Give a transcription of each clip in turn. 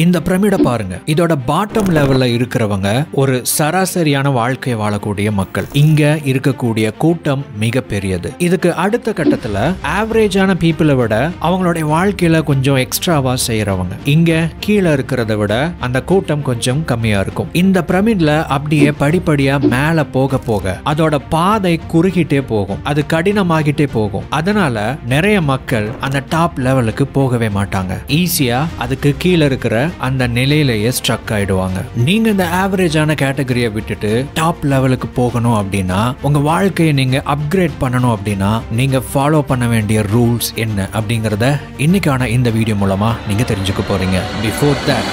இந்த பிரமிட பாருங்க. இதோட பாட்டம் லெவல்ல இருக்கிறவங்க ஒரு சராசரியான வாழ்க்கையை வாழக்கூடிய மக்கள். இங்க இருக்கக்கூடிய கூட்டம் மிக பெரியது. இதுக்கு அடுத்த கட்டத்துல ஆவரேஜான பீப்புளை விட அவங்களுடைய வாழ்க்கையில கொஞ்சம் எக்ஸ்ட்ராவா செய்யறவங்க. இங்க கீழே இருக்கிறத விட அந்த கூட்டம் கொஞ்சம் கம்மியா இருக்கும். இந்த பிரமிட்ல அப்படியே படிப்படியா மேல போக போக அதோட பாதை குறுகிட்டே போகும், அது கடினமாகிட்டே போகும். அதனால நிறைய மக்கள் அந்த டாப் லெவலுக்கு போகவே மாட்டாங்க. ஈஸியா அதுக்கு கீழே இருக்கிற அந்த நிலையிலேயே ஸ்ட்ரக் ஆயிடுவாங்க. நீங்க இந்த ஆவரேஜான கேட்டகரியை விட்டுட்டு டாப் லெவலுக்கு போகணும் அப்படின்னா, உங்க வாழ்க்கையை நீங்க அப்கிரேட் பண்ணணும் அப்படின்னா, நீங்க ஃபாலோ பண்ண வேண்டிய ரூல்ஸ் என்ன அப்படிங்கறத இன்னைக்கான இந்த வீடியோ மூலமா நீங்க தெரிஞ்சுக்க போறீங்க. பிஃபோர் தட்,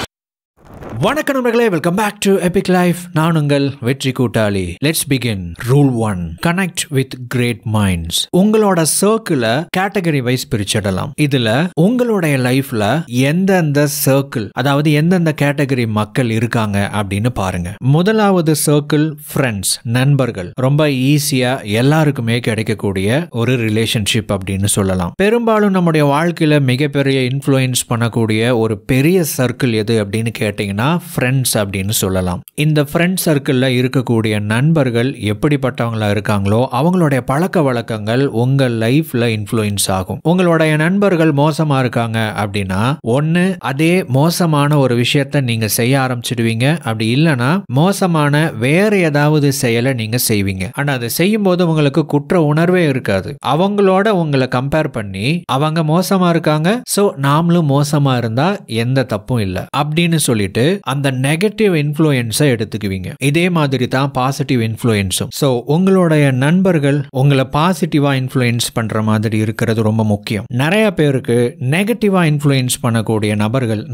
வணக்கம் நண்பர்களே, welcome back to Epic Life. நான் உங்கள் வெற்றி கூட்டாளி. Let's begin. Rule 1, connect with great minds. உங்களோட சர்க்கிள கேட்டகரி வைஸ் பிரிச்சிடலாம். இதுல உங்களுடைய லைஃப்ல எந்தெந்த சர்க்கிள், அதாவது எந்தெந்த கேட்டகரி மக்கள் இருக்காங்க அப்படின்னு பாருங்க. முதலாவது சர்க்கிள் ஃப்ரெண்ட்ஸ், நண்பர்கள். ரொம்ப ஈஸியா எல்லாருக்குமே கிடைக்கக்கூடிய ஒரு ரிலேஷன்ஷிப் அப்படின்னு சொல்லலாம். பெரும்பாலும் நம்முடைய வாழ்க்கையில மிகப்பெரிய இன்ஃப்ளூயன்ஸ் பண்ணக்கூடிய ஒரு பெரிய சர்க்கிள் எது அப்படின்னு கேட்டீங்கன்னா ஃப்ரெண்ட்ஸ் அப்படின்னு சொல்லலாம். இந்த ஃப்ரெண்ட் சர்க்கிள்ல இருக்கக்கூடிய நண்பர்கள் எப்படிப்பட்டவங்களா இருக்காங்களோ அவங்களுடைய பழக்க வழக்கங்கள் உங்க லைஃப்ல இன்ஃப்ளூயன்ஸ் ஆகும். உங்களுடைய நண்பர்கள் மோசமா இருக்காங்க அப்படின்னா, ஒன்னு அதே மோசமான ஒரு விஷயத்த நீங்க செய்ய ஆரம்பிச்சிடுவீங்க. அப்படி இல்லைன்னா மோசமான வேற ஏதாவது செயலை நீங்க செய்வீங்க. ஆனா அதை செய்யும் போது உங்களுக்கு குற்ற உணர்வே இருக்காது. அவங்களோட உங்களை கம்பேர் பண்ணி அவங்க மோசமா இருக்காங்க, சோ நாமளும் மோசமா இருந்தா எந்த தப்பும் இல்லை அப்படின்னு சொல்லிட்டு அந்த நெகட்டிவ் இன்ஃப்ளூயன்ஸை எடுத்துக்குவீங்க. இதே மாதிரி தான் பாசிட்டிவ் இன்ஃப்ளூயன்ஸும். சோ உங்களுடைய நண்பர்கள் உங்களை பாசிட்டிவா இன்ஃப்ளூயன்ஸ் பண்ற மாதிரி இருக்கிறது ரொம்ப முக்கியம். நிறைய பேருக்கு நெகட்டிவா இன்ஃப்ளூயன்ஸ் பண்ணக்கூடிய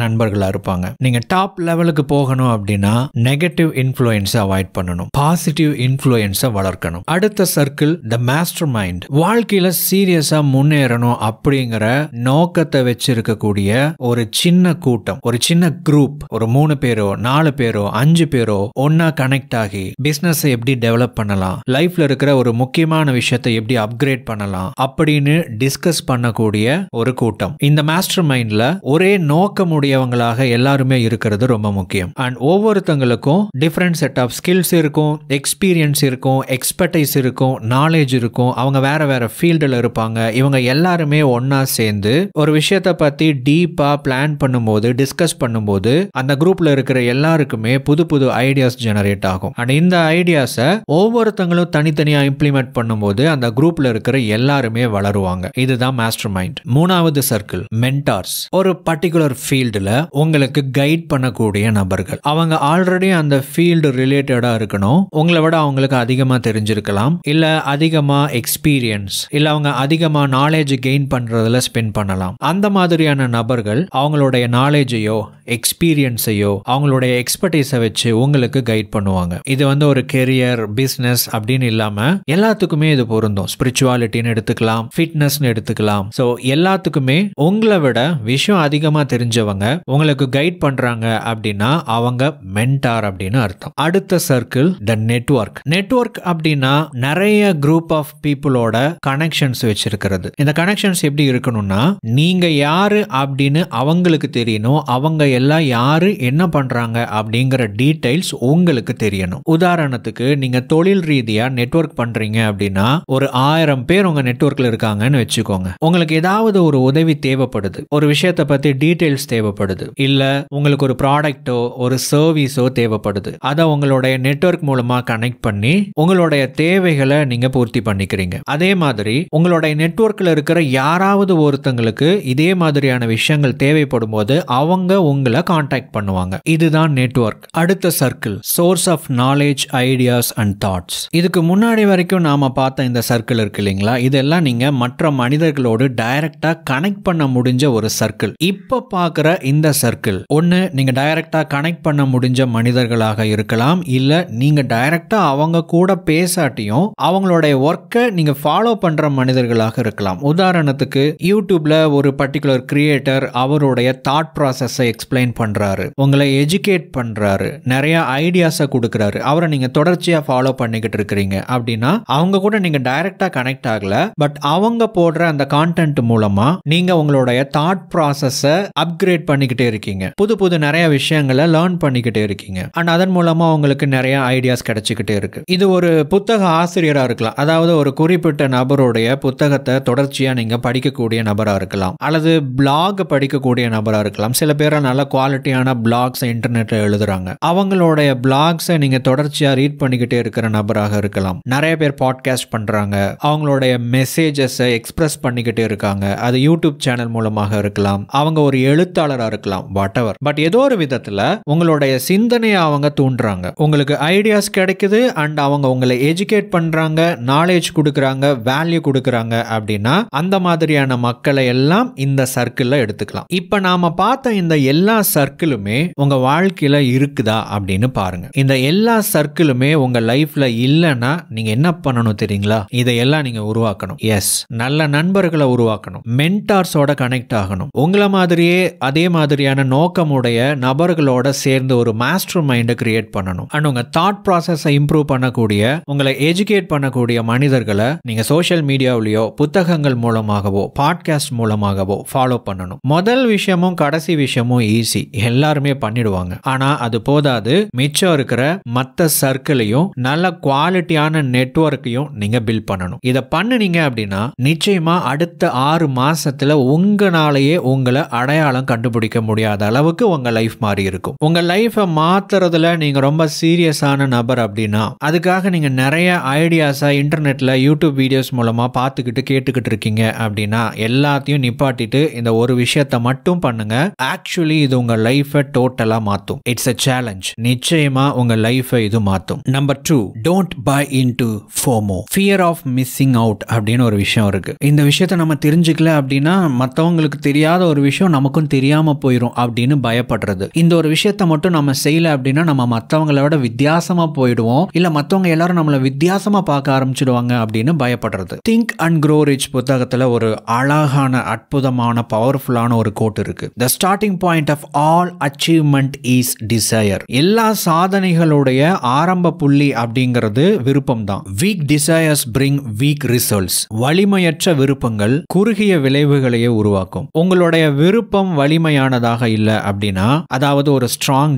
நண்பர்களா இருப்பாங்க. நீங்க டாப் லெவலுக்கு போகணும் அப்படின்னா நெகட்டிவ் இன்ஃப்ளூயன்ஸை அவாய்ட் பண்ணணும், பாசிட்டிவ் இன்ஃப்ளூயன்ஸை வளர்க்கணும். அடுத்த சர்க்கிள் த மாஸ்டர் மைண்ட். வாழ்க்கையில சீரியஸா முன்னேறணும் அப்படிங்கிற நோக்கத்தை வச்சிருக்கக்கூடிய ஒரு சின்ன கூட்டம், ஒரு சின்ன குரூப், ஒரு 3 பேரோ 4 பேரோ 5 பேரோ ஒன்னா கனெக்ட் ஆகி பிசினஸ் எப்படி டெவலப் பண்ணலாம், லைஃப்ல இருக்கிற ஒரு முக்கியமான விஷயத்தை எப்படி அப்கிரேட் பண்ணலாம் அப்படின்னு டிஸ்கஸ் பண்ணக்கூடிய ஒரு கூட்டம். இந்த மாஸ்டர் மைண்ட்ல ஒரே நோக்கமுடையவங்களாக எல்லாருமே இருக்கிறது ரொம்ப முக்கியம். அண்ட் ஒவ்வொருத்தங்களுக்கும் டிஃபரெண்ட் செட் ஆஃப் ஸ்கில்ஸ் இருக்கும், எக்ஸ்பீரியன்ஸ் இருக்கும், எக்ஸ்பர்டைஸ் இருக்கும், நாலேஜ் இருக்கும். அவங்க வேற வேற ஃபீல்டில் இருப்பாங்க. இவங்க எல்லாருமே ஒன்னா சேர்ந்து ஒரு விஷயத்தை பத்தி டீப்பா பிளான் பண்ணும்போது, டிஸ்கஸ் பண்ணும்போது அந்த குரூப்ல இருக்கிற எல்லாருக்குமே புது புது ஐடியாஸ் ஜெனரேட் ஆகும். அண்ட் இந்த ஐடியாஸை ஒவ்வொருத்தங்களும் தனித்தனியா இம்ப்ளிமெண்ட் பண்ணும்போது அந்த குரூப்ல இருக்கிற எல்லாருமே வளருவாங்க. இதுதான் மாஸ்டர் மைண்ட். மூணாவது சர்க்கிள் மென்டார்ஸ். ஒரு பர்டிகுலர் ஃபீல்டுல உங்களுக்கு கைட் பண்ணக்கூடிய நபர்கள். அவங்க ஆல்ரெடி அந்த ஃபீல்டு ரிலேட்டடா இருக்கணும். உங்களை விட அவங்களுக்கு அதிகமா தெரிஞ்சிருக்கலாம், இல்ல அதிகமா எக்ஸ்பீரியன்ஸ், இல்ல அவங்க அதிகமா நாலேஜ் கெயின் பண்றதுல ஸ்பெண்ட் பண்ணலாம். அந்த மாதிரியான நபர்கள் அவங்களுடைய நாலேஜையோ எக்ஸ்பீரியன்ஸையோ அவங்களுடைய எக்ஸ்பர்டைஸை வச்சு உங்களுக்கு கைட் பண்ணுவாங்க. இது ஒரு கெரியர், பிசினஸ் அப்படின்னு இல்லாம எல்லாத்துக்குமே இது பொருந்தும். ஸ்பிரிச்சுவாலிட்டின்னு எடுத்துக்கலாம், ஃபிட்னஸ்னு எடுத்துக்கலாம். சோ எல்லாத்துக்குமே உங்களை விட விஷயம் அதிகமா தெரிஞ்சவங்க உங்களுக்கு கைட் பண்றாங்க அப்படின்னா அவங்க மென்டார் அப்படின்னு அர்த்தம். அடுத்த சர்க்கிள் த நெட்வொர்க். நெட்வொர்க் அப்படின்னா நிறைய குரூப் ஆஃப் பீப்புளோட கனெக்ஷன்ஸ் வச்சிருக்கிறது. இந்த கனெக்ஷன்ஸ் எப்படி இருக்கணும்னா, நீங்க யாரு அப்படின்னு அவங்களுக்கு தெரியணும், அவங்க எல்லாம் யாரு என்ன பண்றாங்க அப்படிங்கிற டீடைல்ஸ் உங்களுக்கு தெரியணும். உதாரணத்துக்கு நீங்க தொழில் ரீதியா நெட்வொர்க் பண்றீங்க அப்படின்னா ஒரு 1000 பேர் உங்க நெட்வொர்க்ல இருக்காங்கன்னு வச்சுக்கோங்க. உங்களுக்கு ஏதாவது ஒரு உதவி தேவைப்படுது, ஒரு விஷயத்தை பத்தி டீடைல்ஸ் தேவைப்படுது, இல்ல உங்களுக்கு ஒரு ப்ராடக்டோ ஒரு சர்வீஸோ தேவைப்படுது. அதை உங்களுடைய நெட்வொர்க் மூலமா கனெக்ட் பண்ணி உங்களுடைய தேவைகளை நீங்க பூர்த்தி பண்ணிக்கிறீங்க. அதே மாதிரி உங்களுடைய நெட்வொர்க்ல இருக்கிற யாராவது ஒருத்தங்களுக்கு இதே மாதிரியான விஷயங்கள் தேவைப்படும் போது அவங்க உங்களை கான்டாக்ட் பண்ணுவாங்க. இதுதான் நெட்வொர்க். அடுத்த circle source of knowledge, ideas and thoughts. இதுக்கு முன்னாடி வரைக்கும் நாம பார்த்த இந்த சர்க்கிள் இருக்கு இல்லைங்களா, இதெல்லாம் நீங்க மற்ற மனிதர்களோடு டைரக்டா கனெக்ட் பண்ண முடிஞ்ச ஒரு சர்க்கிள். இப்ப பார்க்கிற இந்த சர்க்கிள் ஒன்னு நீங்க டைரக்டா கனெக்ட் பண்ண முடிஞ்ச மனிதர்களாக இருக்கலாம், இல்ல நீங்க டைரக்டா அவங்க கூட பேசாட்டியும் அவங்களுடைய ஒர்க்கை நீங்க ஃபாலோ பண்ற மனிதர்களாக இருக்கலாம். உதாரணத்துக்கு யூடியூப்ல ஒரு பர்டிகுலர் கிரியேட்டர் அவருடைய தாட் ப்ராசஸை எக்ஸ்பிளைன் பண்றாரு. உங்களை உங்களை எஜுகேட் பண்றாரு, நிறைய ஐடியாஸை கொடுக்குறாரு, அவரை நீங்க தொடர்ச்சியா ஃபாலோ பண்ணிக்கிட்டு இருக்கிறீங்க அப்படின்னா அவங்க கூட நீங்க டைரக்டா கனெக்ட் ஆகல, பட் அவங்க போடுற அந்த கான்டென்ட் மூலமா நீங்க உங்களுடைய தாட் ப்ராசஸை அப்கிரேட் பண்ணிக்கிட்டே இருக்கீங்க, புது புது நிறைய விஷயங்களை லேர்ன் பண்ணிக்கிட்டே இருக்கீங்க, அண்ட் அதன் மூலமா உங்களுக்கு நிறைய ஐடியாஸ் கிடைச்சிக்கிட்டே இருக்கு. இது ஒரு புத்தக ஆசிரியரா இருக்கலாம், அதாவது ஒரு குறிப்பிட்ட நபருடைய புத்தகத்தை தொடர்ச்சியா நீங்க படிக்கக்கூடிய நபரா இருக்கலாம், அல்லது பிளாக் படிக்கக்கூடிய நபரா இருக்கலாம். சில பேர் நல்ல குவாலிட்டியான பிளாக்ஸ் இன்டர்நெட்ல எழுதுறாங்க, அவங்களுடைய பிளாக்ஸை நீங்க தொடர்ச்சியா ரீட் பண்ணிக்கிட்டே இருக்கிற நபராக இருக்கலாம். நிறைய பேர் பாட்காஸ்ட் பண்றாங்க, அவங்களுடைய மெசேஜஸை எக்ஸ்பிரஸ் பண்ணிக்கிட்டே இருக்காங்க, அது யூடியூப் சேனல் மூலமாக இருக்கலாம், அவங்க ஒரு எழுத்தாளரா இருக்கலாம், வாட்எவர். பட் ஏதோ ஒரு விதத்துல உங்களுடைய சிந்தனையை அவங்க தூண்டுறாங்க, உங்களுக்கு ஐடியாஸ் கிடைக்குது, அண்ட் அவங்க உங்களை எஜுகேட் பண்றாங்க, நாலேஜ் கொடுக்கறாங்க, வேல்யூ கொடுக்கறாங்க அப்படின்னா அந்த மாதிரியான மக்களை எல்லாம் இந்த சர்க்கிள்ல எடுத்துக்கலாம். இப்ப நாம பார்த்த இந்த எல்லா சர்க்கிளுமே உங்க வாழ்க்கையில இருக்குதா அப்படின்னு பாருங்க. இந்த எல்லா சர்க்கிளுமே உங்க லைஃப்ல இல்லைன்னா நீங்க என்ன பண்ணணும் தெரியுங்களா? இதையெல்லாம் நீங்க உருவாக்கணும். எஸ், நல்ல நண்பர்களை உருவாக்கணும், மென்டார்ஸோட கனெக்ட் ஆகணும், உங்களை மாதிரியே அதே மாதிரியான நோக்கமுடைய நபர்களோட சேர்ந்து ஒரு மாஸ்டர் மைண்டை கிரியேட் பண்ணணும், அண்ட் உங்க தாட் ப்ராசஸை இம்ப்ரூவ் பண்ணக்கூடிய, உங்களை எஜுகேட் பண்ணக்கூடிய மனிதர்களை நீங்க சோஷியல் மீடியாவிலேயோ புத்தகங்கள் மூலமாகவோ பாட்காஸ்ட் மூலமாகவோ ஃபாலோ பண்ணணும். முதல் விஷயமும் கடைசி விஷயமும் ஈஸி, எல்லாருமே பண்ணிடுவாங்க. ஆனா அது போதாது, மிச்சம் இருக்கிற மற்ற சர்க்கிளையும் நல்ல குவாலிட்டியான நெட்வொர்க்கையும் நீங்க பில்ட் பண்ணணும். இதை பண்ணுனீங்க அப்படின்னா நிச்சயமா அடுத்த 6 மாசத்துல உங்களாலேயே உங்களை அடையாளம் கண்டுபிடிக்க முடியாத அளவுக்கு உங்க லைஃப் மாறி இருக்கும். உங்க லைஃபை மாத்துறதுல நீங்க ரொம்ப சீரியஸான நபர் அப்படின்னா அதுக்காக நீங்க நிறைய ஐடியாஸை இன்டர்நெட்ல யூடியூப் வீடியோஸ் மூலமா பார்த்துக்கிட்டு கேட்டுக்கிட்டு இருக்கீங்க அப்படின்னா எல்லாத்தையும் நிப்பாட்டிட்டு இந்த ஒரு விஷயத்தை மட்டும் பண்ணுங்க. ஆக்சுவலி இது உங்க லைஃபை டோட்டலா மாத்தும். It's a challenge. நிச்சயமா உங்க லைஃபை இது மாத்தும். Number 2, don't buy into FOMO, fear of missing out அப்படின்னு ஒரு விஷயம் இருக்கு. இந்த விஷயத்தை நம்ம தெரிஞ்சுக்கல அப்படின்னா மற்றவங்களுக்கு தெரியாத ஒரு விஷயம் நமக்கும் தெரியாம போயிடும் அப்படின்னு பயப்படுறது. இந்த ஒரு விஷயத்தை மட்டும் நம்ம செய்யல அப்படின்னா நம்ம மற்றவங்களை விட வித்தியாசமா போயிடுவோம், இல்ல மற்றவங்க எல்லாரும் நம்மளை வித்தியாசமா பார்க்க ஆரம்பிச்சிடுவாங்க அப்படின்னு பயப்படுறது. திங்க் அண்ட் க்ரோ ரிச் புத்தகத்துல ஒரு அழகான அற்புதமான பவர்ஃபுல்லான ஒரு கோட் இருக்கு. The starting point of all achievement is desire. எல்லா சாதனைகளுடைய ஆரம்ப புள்ளி அப்படிங்கிறது விருப்பம் தான். Weak desires bring weak results. வலிமையற்ற விருப்பங்கள் குறுகிய விளைவுகளையே உருவாக்கும். உங்களுடைய விருப்பம் வலிமையானதாக இல்லை அப்படின்னா, அதாவது ஒரு ஸ்ட்ராங்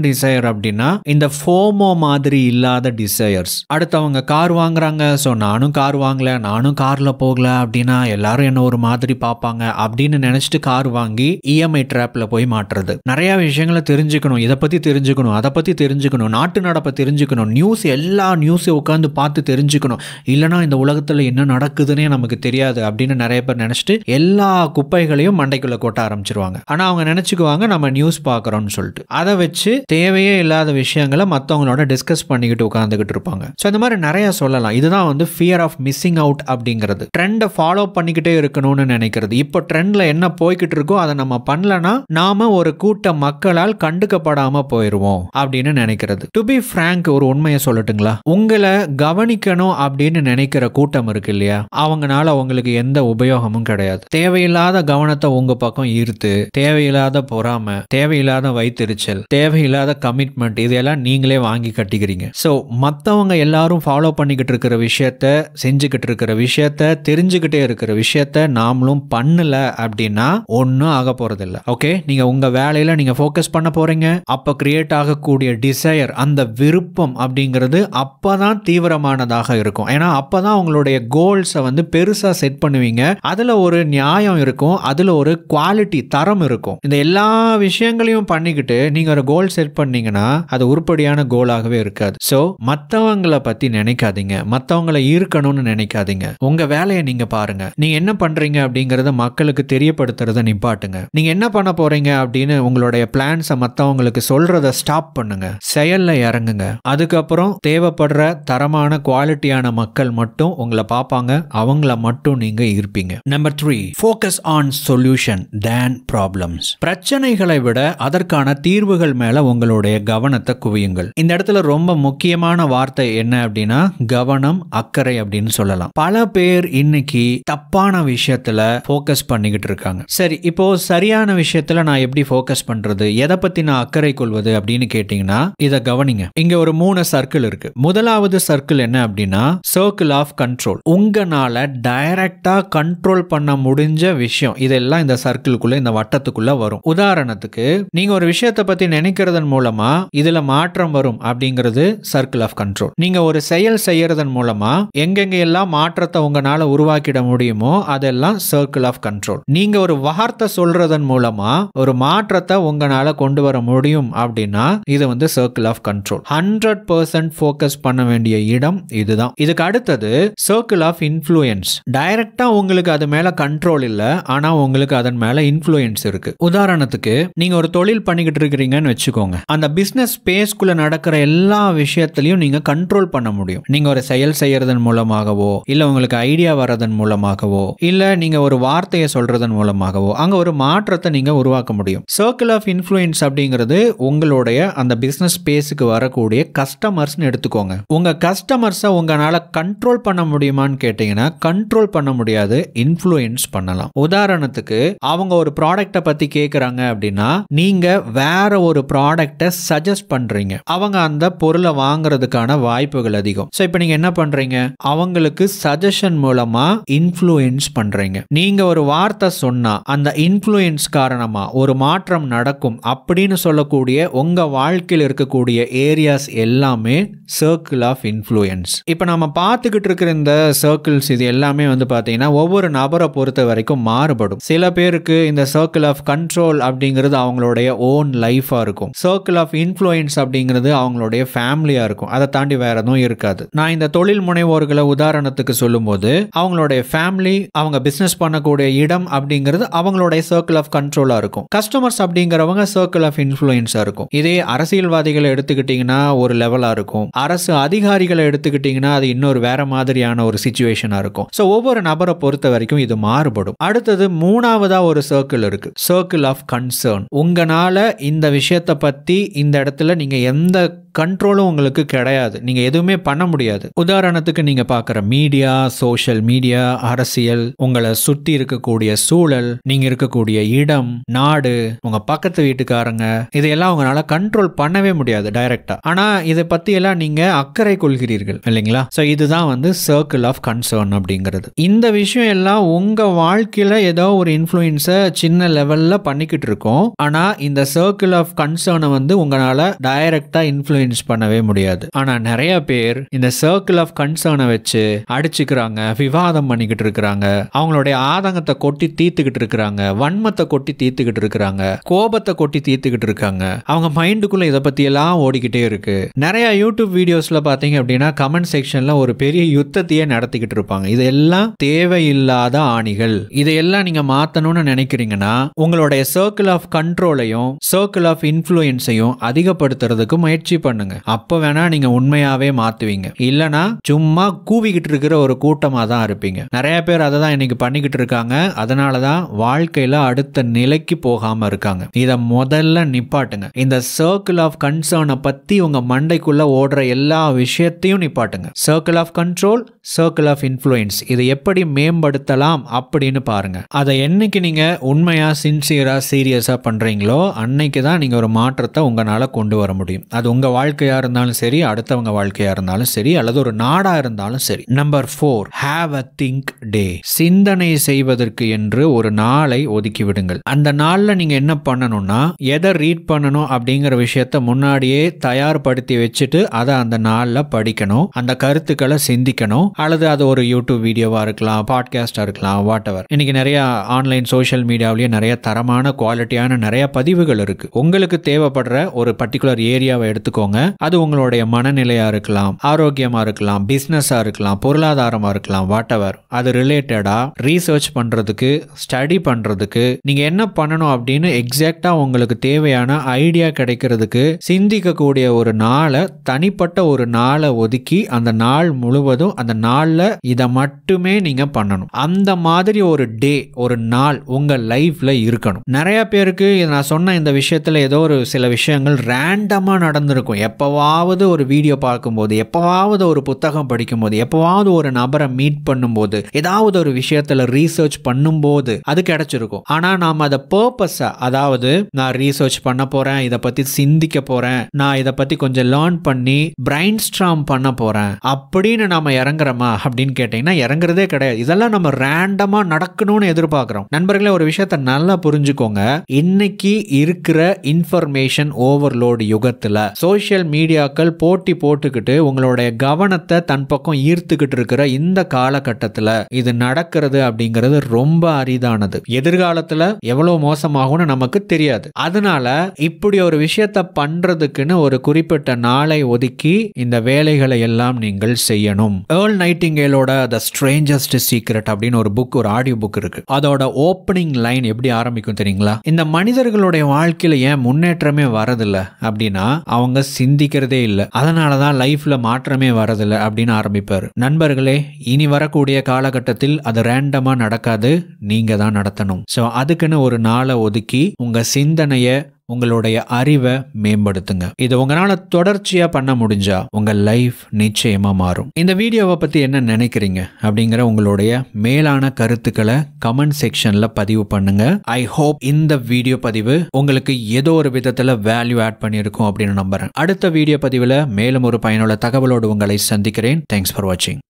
டிசைர் அப்படின்னா இந்த FOMO மாதிரி இல்லாத டிசையர்ஸ். அடுத்தவங்க கார் வாங்குறாங்க, சோ நானும் கார் வாங்கல, நானும் கார்ல போகல அப்படின்னா எல்லாரும் என்ன ஒரு மாதிரி பார்ப்பாங்க அப்படின்னு நினைச்சிட்டு கார் வாங்கி இஎம்ஐ ட்ராப்ல போய் மாட்டுறது. நிறைய விஷயங்களை தெரிஞ்சுக்கணும், இதை பத்தி தெரிஞ்சுக்கணும், அதை பத்தி தெரிஞ்சுக்கணும், நாட்டு நடப்பை தெரிஞ்சுக்கணும், எல்லா நியூஸையும் உட்காந்து பார்த்து தெரிஞ்சுக்கணும், இல்லைனா இந்த உலகத்துல என்ன நடக்குதுன்னே நமக்கு தெரியாது அப்படின்னு நிறைய பேர் நினைச்சிட்டு எல்லா குப்பைகளையும் மண்டைக்குள்ள கொட்ட ஆரம்பிச்சிருவாங்க. ஆனா அவங்க நினைச்சுக்குவாங்க நம்ம நியூஸ் பார்க்கறோம்னு சொல்லிட்டு. அதை வச்சு தேவையே இல்லாத விஷயங்களை மற்றவங்களோட டிஸ்கஸ் பண்ணிக்கிட்டு உட்காந்துக்கிட்டு இருப்பாங்க. ஸோ இந்த மாதிரி நிறைய சொல்லலாம். இதுதான் வந்து ஃபியர் ஆஃப் மிஸ்ஸிங் அவுட் அப்படிங்கிறது. ட்ரெண்டை ஃபாலோ பண்ணிக்கிட்டே இருக்கணும்னு நினைக்கிறது. இப்போ ட்ரெண்ட்ல என்ன போய்கிட்டு இருக்கோ அதை நம்ம பண்ணலனா நாம ஒரு கூட்ட மக்களால் கண்டுக்கப்படாம போயிருவோம் அப்படின்னு நினைக்கிறது. டு பி ஃப்ராங்க், ஒரு உண்மையை சொல்லட்டுங்களா, உங்களை கவனிக்கணும் அப்படின்னு நினைக்கிற கூட்டம் இருக்கு இல்லையா, அவங்கனால உங்களுக்கு எந்த உபயோகமும் கிடையாது. தேவையில்லாத கவனத்தை உங்க பக்கம் ஈர்த்து தேவையில்லாத பொறாமை, தேவையில்லாத வைத்தெரிச்சல், தேவையில்லாத கமிட்மெண்ட் இதெல்லாம் நீங்களே வாங்கி கட்டிக்கிறீங்க. ஸோ மற்றவங்க எல்லாரும் ஃபாலோ பண்ணிக்கிட்டு இருக்கிற விஷயத்த, செஞ்சுக்கிட்டு இருக்கிற விஷயத்த, தெரிஞ்சுக்கிட்டே இருக்கிற விஷயத்த நாமளும் பண்ணல அப்படின்னா ஒன்னும் ஆக போறதில்லை. ஓகே, நீங்க உங்க வேலையில நீங்க ஃபோக்கஸ் பண்ண போறீங்க. அப்ப கிரியேட் ஆகக்கூடிய டிசையர், அந்த விருப்பம் அப்படிங்கிறது அப்பதான் தீவிரமானதாக இருக்கும். ஏன்னா அப்பதான் உங்களுடைய கோல்ஸை வந்து பெருசா செட் பண்ணுவீங்க. அதுல ஒரு நியாயம் இருக்கும், அதுல ஒரு குவாலிட்டி, தரம் இருக்கும். இந்த எல்லா விஷயங்களையும் பண்ணிக்கிட்டு நீங்க ஒரு கோல் செட் பண்ணீங்கன்னா அது உருப்படியான கோலாகவே இருக்காது. சோ மத்தவங்களை பத்தி நினைக்காதீங்க, மத்தவங்களை ஈர்க்கணும்னு நினைக்காதீங்க. உங்க வேலையை நீங்க பாருங்க. நீங்க என்ன பண்றீங்க அப்படிங்கறத மக்களுக்கு தெரியப்படுத்துறத நிப்பாட்டுங்க. நீங்க என்ன பண்ண போறீங்க அப்படின்னு உங்களுடைய பிளான்ஸை மத்தவங்களுக்கு சொல்றத ஸ்டாப் பண்ணுங்க. செயல்ல இறங்குங்க. அதுக்கப்புறம் தேவைப்படுற தரமான குவாலிட்டியான மக்கள் மட்டும் உங்களை பார்ப்பாங்க. அவங்கள மட்டும் நீங்க ஈர்ப்பீங்க. Number 3, focus on solution than problems. பிரச்சனைகளை விட அதற்கான தீர்வுகள் மேல உங்களுடைய கவனத்தை குவியுங்கள். இந்த இடத்துல ரொம்ப முக்கியமான வார்த்தை என்ன அப்படின்னா கவனம், அக்கறை அப்படின்னு சொல்லலாம். பல பேர் இன்னைக்கு தப்பான விஷயத்துல ஃபோக்கஸ் பண்ணிக்கிட்டு இருக்காங்க. சரி, இப்போ சரியான விஷயத்துல நான் எப்படி ஃபோக்கஸ் பண்றது பண்றது, எதை பத்தி நான் அக்கறை கொள்வது அப்படின்னு கேட்டீங்கன்னா இத கவனிங்க. இங்க ஒரு 3 சர்க்கிள் இருக்கு. முதலாவது சர்க்கிள் என்ன அப்படின்னா சர்க்கிள் ஆஃப் கண்ட்ரோல். உங்களால டைரக்டா கண்ட்ரோல் பண்ண முடிஞ்ச விஷயம் இதெல்லாம் இந்த சர்க்கிளுக்குள்ள, இந்த வட்டத்துக்குள்ள வரும். உதாரணத்துக்கு நீங்க ஒரு விஷயத்தை பத்தி நினைக்கிறதன் மூலமா இதுல மாற்றம் வரும் அப்படிங்கிறது சர்க்கிள் ஆஃப் கண்ட்ரோல். நீங்க ஒரு செயல் செய்யறதன் மூலமா எங்கெங்க எல்லாம் மாற்றத்தை உங்களால உருவாக்கிட முடியுமோ அதெல்லாம் சர்க்கிள் ஆஃப் கண்ட்ரோல். நீங்க ஒரு வார்த்தை சொல்றதன் மூலமா ஒரு மாற்றத்தை உங்களால கொண்டு வர முடியும் அப்படின்னா இது வந்து சர்க்கிள் ஆஃப் கண்ட்ரோல். 100% ஃபோக்கஸ் பண்ண வேண்டிய இடம் இதுதான். இதுக்கு அடுத்தது சர்க்கிள் ஆஃப் இன்ஃப்ளூயன்ஸ். டைரக்டா உங்களுக்கு அது மேல கண்ட்ரோல் இல்ல, ஆனா உங்களுக்கு அதன் மேல இன்ஃப்ளூயன்ஸ் இருக்கு. உதாரணத்துக்கு நீங்க ஒரு தொழில் பண்ணிக்கிட்டு இருக்கிறீங்கன்னு வச்சுக்கோங்க. அந்த பிசினஸ் ஸ்பேஸ்க்குள்ள நடக்கிற எல்லா விஷயத்திலையும் நீங்க கண்ட்ரோல் பண்ண முடியும். நீங்க ஒரு செயல் செய்யறதன் மூலமாகவோ, இல்ல உங்களுக்கு ஐடியா வரதன் மூலமாகவோ, இல்ல நீங்க ஒரு வார்த்தையை சொல்றதன் மூலமாகவோ அங்க ஒரு மாற்றத்தை நீங்க உருவாக்க முடியும். சர்க்கிள் ஆஃப் இன்ஃப்ளூயன்ஸ் அப்படிங்கிறது உங்களுடைய அந்த பிசினஸ் ஸ்பேஸுக்கு வரக்கூடிய கஸ்டமர்ஸ்னு எடுத்துக்கோங்க. உங்க கஸ்டமர்ஸை உங்களால கண்ட்ரோல் பண்ண முடியுமான்னு கேட்டீங்கன்னா கண்ட்ரோல் பண்ண முடியாது, இன்ஃப்ளூயன்ஸ் பண்ணலாம். உதாரணத்துக்கு அவங்க ஒரு ப்ராடக்ட்டை பத்தி கேட்கறாங்க அப்படின்னா நீங்க வேற ஒரு ப்ராடக்ட்டை சஜஸ்ட் பண்றீங்க. அவங்க அந்த பொருளை வாங்குறதுக்கான வாய்ப்புகள் அதிகம். சோ இப்போ நீங்க என்ன பண்றீங்க? அவங்களுக்கு சஜஷன் மூலமா இன்ஃப்ளூயன்ஸ் பண்றீங்க. நீங்க ஒரு வார்த்தை சொன்னா அந்த இன்ஃப்ளூயன்ஸ் காரணமா ஒரு மாற்றம் நடக்கும் அப்படின்னு சொல்லக்கூடிய உங்க வாழ்க்கையில் இருக்கக்கூடிய ஏரியாஸ் எல்லாமே சர்க்கிள் ஆஃப் இன்ஃப்ளூயன்ஸ். இப்போ நம்ம பார்த்துக்கிட்டு இருக்கிற இந்த சர்க்கிள்ஸ் இது எல்லாமே வந்து பார்த்தீங்கன்னா ஒவ்வொரு நபரை பொறுத்த வரைக்கும் மாறுபடும். சில பேருக்கு இந்த சர்க்கிள் ஆஃப் கண்ட்ரோல் அப்படிங்கிறது அவங்களுடைய ஓன் லைஃபா இருக்கும். சர்க்கிள் ஆஃப் இன்ஃப்ளூயன்ஸ் அப்படிங்கிறது அவங்களுடைய ஃபேமிலியா இருக்கும். அதை தாண்டி வேற எதுவும் இருக்காது. நான் இந்த தொழில் முனைவோர்களை உதாரணத்துக்கு சொல்லும்போது அவங்களுடைய ஃபேமிலி, அவங்க பிசினஸ் பண்ணக்கூடிய இடம் அப்படிங்கிறது அவங்களுடைய சர்க்கிள் ஆஃப் கண்ட்ரோலா இருக்கும். கஸ்டமர்ஸ் அப்படிங்கிறவங்க சர்க்கிள் ஆஃப் இன்ஃப்ளூயன்ஸா இருக்கும். இதே அரசியல்வாதிகளை எடுத்துக்கிட்டீங்கன்னா ஒரு லெவலா இருக்கும். அரசு அதிகாரிகளை எடுத்துக்கிட்டீங்கன்னா அது இன்னொரு வேற மாதிரியான ஒரு சிச்சுவேஷனா இருக்கும். சோ ஒவ்வொரு நபரை பொறுத்த வரைக்கும் இது மாறுபடும். அடுத்தது மூணாவதா ஒரு சர்க்கிள் இருக்கு, சர்க்கிள் ஆஃப் கன்சர்ன். உங்களால இந்த விஷயத்தை பத்தி இந்த இடத்துல நீங்க எந்த கண்ட்ரோலும் உங்களுக்கு கிடையாது, நீங்க எதுவுமே பண்ண முடியாது. உதாரணத்துக்கு நீங்க பார்க்குற மீடியா, சோஷியல் மீடியா, அரசியல், உங்களை சுத்தி இருக்கக்கூடிய சூழல், நீங்க இருக்கக்கூடிய இடம், நாடு, உங்க பக்கத்து வீட்டுக்காரங்க, இதையெல்லாம் உங்களால கண்ட்ரோல் பண்ணவே முடியாது டைரக்டா. ஆனா இதை பத்தி எல்லாம் நீங்க அக்கறை கொள்கிறீர்கள் இல்லைங்களா? சோ இதுதான் வந்து சர்க்கிள் ஆஃப் கன்சர்ன் அப்படிங்கிறது. இந்த விஷயம் எல்லாம் உங்க வாழ்க்கையில ஏதோ ஒரு இன்ஃப்ளூயன்ஸை சின்ன லெவல்ல பண்ணிக்கிட்டு இருக்கோம். ஆனா இந்த சர்க்கிள் ஆஃப் கன்சர்னை வந்து உங்களால டைரக்டா இன்ஃப்ளூயன்ஸ் பண்ணவே முடியாது. ஆனா நிறைய பேர் இந்த சர்க்கிள் ஆஃப் கன்சர்னை வச்சு அடிச்சுக்கிறாங்க, விவாதம் பண்ணிக்கிட்டு இருக்கிறாங்க, அவங்களுடைய ஆதங்கத்தை கொட்டி தீர்த்துக்கிட்டு இருக்கிறாங்க, வன்மத்தை கொட்டி தீர்த்துக்கிட்டு இருக்கிறாங்க, கோபத்தை கொட்டி தீர்த்துக்கிட்டு இருக்காங்க. அவங்க மைண்டுக்குள்ள இதை பத்தி எல்லாம் ஓடிக்கிட்டே இருக்கு. நிறைய யூடியூப் வீடியோஸ்ல பாத்தீங்க அப்படின்னா கமெண்ட் செக்ஷன்ல ஒரு பெரிய யுத்தத்தையே நடத்திக்கிட்டு இருப்பாங்க. இதெல்லாம் தேவையில்லாத ஆணிகள். இதையெல்லாம் நீங்க மாத்தணும்னு நினைக்கிறீங்கன்னா உங்களுடைய சர்க்கிள் ஆஃப் கண்ட்ரோலையும் சர்க்கிள் ஆஃப் இன்ஃப்ளூயன்ஸையும் அதிகப்படுத்துறதுக்கு முயற்சி பண்ணுங்க. அப்ப வேணா நீங்க உண்மையாவே மாத்துவீங்க. இல்லனா சும்மா கூவிக்கிட்டு இருக்கிற ஒரு கூட்டமா தான் இருப்பீங்க. நிறைய பேர் அதை தான் இன்னைக்கு பண்ணிக்கிட்டு இருக்காங்க. அதனாலதான் வாழ்க்கையில அடுத்த நிலைக்கு போகாம இருக்காங்க. இத முதல்ல நிப்பாட்டுங்க. இந்த சர்க்கிள் ஆஃப் கன்சர்னை பத்தி உங்க மண்டைக்குள்ள ஓடுற எல்லா விஷயத்தையும் நிப்பாட்டுங்க. Circle of control, circle of influence, இதை எப்படி மேம்படுத்தலாம் அப்படின்னு பாருங்க. அதை என்னைக்கு நீங்க உண்மையா, சின்சியரா, சீரியஸா பண்றீங்களோ அன்னைக்கு தான் நீங்க ஒரு மாற்றத்தை உங்களால கொண்டு வர முடியும். அது உங்க வாழ்க்கையா இருந்தாலும் சரி, அடுத்தவங்க வாழ்க்கையா இருந்தாலும் சரி, அல்லது ஒரு நாடா இருந்தாலும் சரி. நம்பர் 4, ஹேவ் அ திங்க் டே. சிந்தனை செய்வதற்கு என்று ஒரு நாளை ஒதுக்கி விடுங்கள். அந்த நாள்ல நீங்க என்ன பண்ணணும்னா எதை ரீட் பண்ணணும் அப்படிங்கிற விஷயத்த முன்னாடியே தயார்படுத்தி வச்சுட்டு அதை அந்த நாள்ல படிக்கணும், அந்த கருத்துக்களை சிந்திக்கணும். அல்லது அது ஒரு யூடியூப் வீடியோவா இருக்கலாம், பாட்காஸ்டா இருக்கலாம், வாட் எவர். இன்னைக்கு நிறைய ஆன்லைன் சோஷியல் மீடியாவிலேயே நிறைய தரமான குவாலிட்டியான நிறைய பதிவுகள் இருக்கு. உங்களுக்கு தேவைப்படுற ஒரு பர்டிகுலர் ஏரியாவை எடுத்துக்கோங்க. அது உங்களுடைய மனநிலையா இருக்கலாம், ஆரோக்கியமா இருக்கலாம், பிசினஸா இருக்கலாம், பொருளாதாரமா இருக்கலாம், வாட் எவர். அது ரிலேட்டடா ரீசர்ச் பண்றதுக்கு, ஸ்டடி பண்றதுக்கு நீங்க என்ன பண்ணணும் அப்படின்னு எக்ஸாக்டா உங்களுக்கு தேவையான ஐடியா கிடைக்கிறதுக்கு சிந்திக்கக்கூடிய ஒரு நாளை, தனிப்பட்ட ஒரு நாளை ஒதுக்கி அந்த நாள் முழுவதும் அந்த நாள்ல இதை மட்டுமே நீங்க பண்ணணும். அந்த மாதிரி ஒரு டே, ஒரு நாள் உங்க லைஃப்ல இருக்கணும். நிறைய பேருக்கு நான் சொன்ன இந்த விஷயத்துல ஏதோ ஒரு சில விஷயங்கள் ரேண்டமா நடந்திருக்கும். இருக்கும். எப்பவாவது ஒரு வீடியோ பார்க்கும்போது, எப்பவாவது ஒரு புத்தகம் படிக்கும்போது, எப்பவாவது ஒரு நபரை மீட் பண்ணும்போது, ஏதாவது ஒரு விஷயத்துல ரீசர்ச் பண்ணும்போது அது கிடைச்சிருக்கும். ஆனா நாம அதை பர்பஸா, அதாவது நான் ரீசர்ச் பண்ண போறேன், இதை பத்தி சிந்திக்க போறேன், நான் இதை பத்தி கொஞ்சம் லேர்ன் பண்ணி பிரைன் ஸ்டார்ம் பண்ண போறேன் அப்படின்னு நாம இறங்குறோமா அப்படின்னு கேட்டீங்கன்னா இறங்குறதே கிடையாது. இதெல்லாம் நம்ம ரேண்டமா நடக்கணும்னு எதிர்பார்க்கிறோம். நண்பர்களே, ஒரு விஷயத்தை நல்லா புரிஞ்சுக்கோங்க. இன்னைக்கு இருக்கிற இன்ஃபர்மேஷன் ஓவர்லோட் யுகத்துல சோசியல் மீடியாக்கள் போட்டி போட்டுக்கிட்டு உங்களுடைய கவனத்தை தன் பக்கம் ஈர்த்துக்கிட்டு இருக்கிற இந்த காலகட்டத்துல இது நடக்கிறது அப்படிங்கிறது ரொம்ப அரிதானது. எதிர்காலத்துல எவ்வளவு மோசமாகும்னு நமக்கு தெரியாது. அதனால இப்படி ஒரு விஷயத்தை பண்றதுக்குன்னு ஒரு குறிப்பிட்ட நாளை ஒதுக்கி இந்த வேலைகளை எல்லாம் நீங்கள் செய்யணும். ஏர்ல் நைட்டிங்கேலோட தி ஸ்ட்ரேஞ்சஸ்ட் சீக்ரெட் அப்படின்னு ஒரு புக், ஒரு ஆடியோ புக் இருக்கு. அதோட ஓப்பனிங் லைன் எப்படி ஆரம்பிக்கும் தெரியுங்களா? இந்த மனிதர்களுடைய வாழ்க்கையில ஏன் முன்னேற்றமே வரதில்லை அப்படின்னா அவங்க சிந்திக்கிறதே இல்லை, அதனாலதான் லைஃப்ல மாற்றமே வரதில்லை அப்படின்னு ஆரம்பிப்பாரு. நண்பர்களே, இனி வரக்கூடிய காலகட்டத்தில் அது ரேண்டமா நடக்காது, நீங்க தான் நடத்தணும். சோ அதுக்குன்னு ஒரு நாளை ஒதுக்கி உங்க சிந்தனைய, உங்களுடைய அறிவை மேம்படுத்துங்க. இது உங்களால தொடர்ச்சியா பண்ண முடிஞ்சா உங்க லைஃப் நிச்சயமா மாறும். இந்த வீடியோவை பத்தி என்ன நினைக்கிறீங்க அப்படிங்கிற உங்களுடைய மேலான கருத்துக்களை கமெண்ட் செக்ஷன்ல பதிவு பண்ணுங்க. ஐ ஹோப் இந்த வீடியோ பதிவு உங்களுக்கு ஏதோ ஒரு விதத்துல வேல்யூ ஆட் பண்ணியிருக்கும் அப்படின்னு நம்புறேன். அடுத்த வீடியோ பதிவுல மேலும் ஒரு பயனுள்ள தகவலோடு உங்களை சந்திக்கிறேன். தேங்க்ஸ் ஃபார் வாட்சிங்.